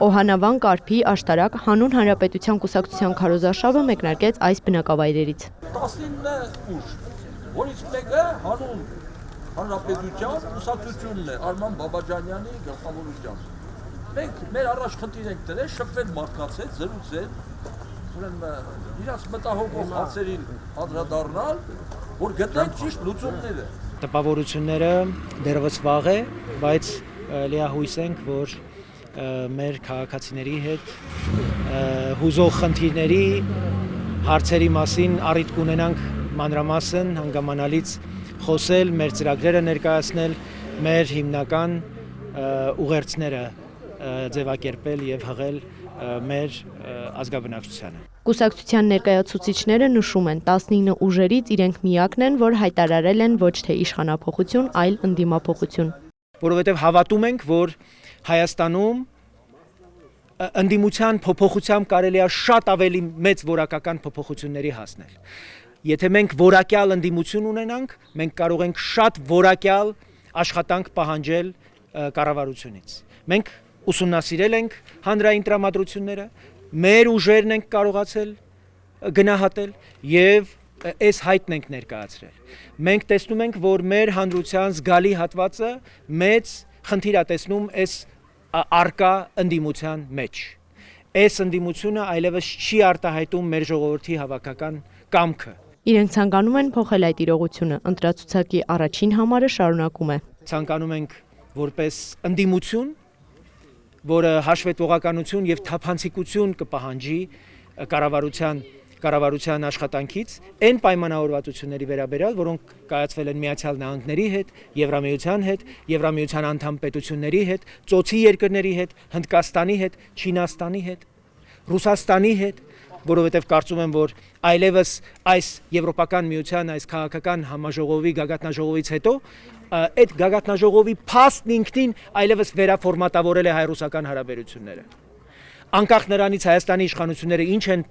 Օհանավան, Կարփի, Աշտարակ, Հանուն Հանրապետության կուսակցության քարոզարշավը մեկնարկեց այս բնակավայրերից։ 19 ուժ, որից մեկը Հանուն Հանրապետության կուսակցությունն է, Արման Բաբաջանյանի գլխավորությամբ։ Մենք մեր առաջ խնդիր ենք դրել, շփվել մարդկանց հետ, զրուցել, ուրեմն իրաց մտահոգող հարցերին անդրադառնալ, որ գտնեն ճիշտ լուծումները։ Տպավորությունները դեռևս վաղ է, բայց լիահույս ենք, որ մեր քաղաքացիների հետ հուզող խնդիրների հարցերի մասին առիթ կունենանք մանրամասն հանգամանալից խոսել, մեր ծրագրերը ներկայացնել, մեր հիմնական ուղերձները ձևակերպել եւ հղել մեր ազգաբնակչությանը։ Կուսակցության ներկայացուցիչները նշում են 19 ուժերից իրենք միակն են, որ հայտարարել են ոչ թե իշխանափոխություն, այլ ընդդիմափոխություն։ Որովհետեւ հավատում ենք, որ Հայաստանում ընդդիմության փոփոխությամբ կարելի է շատ ավելի մեծ որակական փոփոխությունների հասնել։ Եթե մենք որակյալ ընդդիմություն ունենանք, մենք կարող ենք շատ որակյալ աշխատանք պահանջել կառավարությունից։ Մենք ուսումնասիրել ենք հանրային տրամադրությունները, մեր ուժերն ենք կարողացել գնահատել եւ այս հայտն ենք ներկայացրել։ Մենք տեսնում ենք, որ մեր հանրության զգալի հատվածը մեծ խնդիր է տեսնում այս արկա ընդդիմության մեջ։ Այս ընդդիմությունը այլևս չի արտահայտում մեր ժողովրդի հավաքական կամքը։ Իրենք ցանկանում են փոխել այդ իրողությունը, ընտրացուցակի առաջին համարը շարունակում է։ Ցանկանում ենք որպես ընդդիմություն, որը հաշվետվողականություն եւ թափանցիկություն կպահանջի կառավարության աշխատանքից, այն պայմանավորվածությունների վերաբերյալ, որոնք կայացվել են Միացյալ Նահանգների հետ, Եվրամիության հետ, Եվրամիության անդամ պետությունների հետ, ծոցի երկրների հետ, Հնդկաստանի հետ, Չինաստանի հետ, Ռուսաստանի հետ, որովհետև կարծում եմ, որ այլևս այս Եվրոպական միության այս քաղաքական համաժողովի գագաթնաժողովից հետո այդ գագաթնաժողովի փաստն ինքնին այլևս վերաֆորմատավորել է հայ-ռուսական հարաբերությունները։ Անկախ նրանից Հայաստանի իշխանությունները ինչ են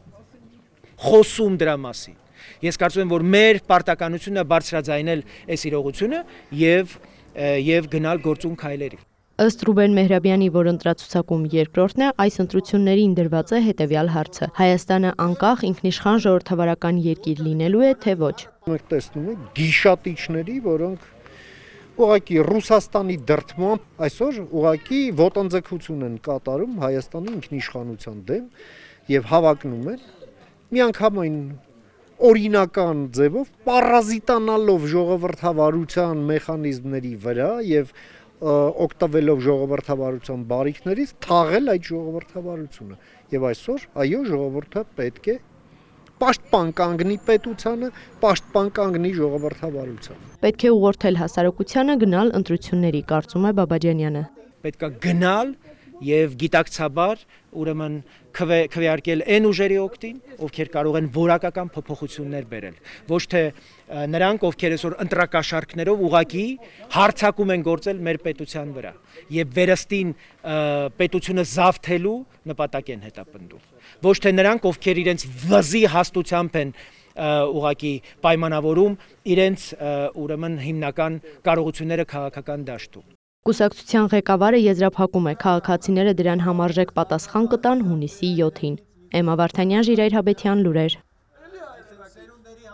խոսում դրա մասին։ Ես կարծում եմ, որ մեր պարտականությունն է բարձրաձայնել այս իրողությունը եւ գնալ գործուն քայլերի։ Ըստ Ռուբեն Մեհրաբյանի, որ ընտրացուցակում երկրորդն է, այս ընտրություններին դրված է հետևյալ հարցը. Հայաստանը անկախ ինքնիշխան ժողովրդավարական երկիր լինելու է, թե ոչ։ Մենք տեսնում ենք գիշատիչների, որոնք ուղղակի Ռուսաստանի դրդմամբ այսօր ուղղակի ոտնձգություն են կատարում Հայաստանի ինքնիշխանության դեմ եւ հավակնում են միանգամայն օրինական ձևով պարազիտանալով ժողովրդավարության մեխանիզմների վրա եւ օգտվելով ժողովրդավարության բարիքներից թաղել այդ ժողովրդավարությունը եւ այսօր այո ժողովուրդը պետք է պաշտպան կանգնի պետությանը, պաշտպան կանգնի ժողովրդավարությանը։ Պետք է ուղղորդել հասարակությանը գնալ ընտրությունների, կարծում է Բաբաջանյանը։ Պետք է գնալ եւ գիտակցաբար ուրեմն քվեարկել այն ուժերի օգտին, ովքեր կարող են որակական փոփոխություններ բերել, ոչ թե նրանք, ովքեր այսօր ընտրակաշառքներով ուղակի հարձակում են գործել մեր պետության վրա եւ վերստին պետությունը զավթելու նպատակ են հետապնդում, ոչ թե նրանք, ովքեր իրենց վզի հաստությամբ են ուղակի պայմանավորում իրենց ուրեմն հիմնական կարողությունները քաղաքական դաշտում։ Կուսակցության ղեկավարը եզրափակում է, քաղաքացիները դրան համարժեք պատասխան կտան հունիսի 7-ին։ Էմմա Վարդանյան, Ժիրայր Հաբետյան, լուրեր։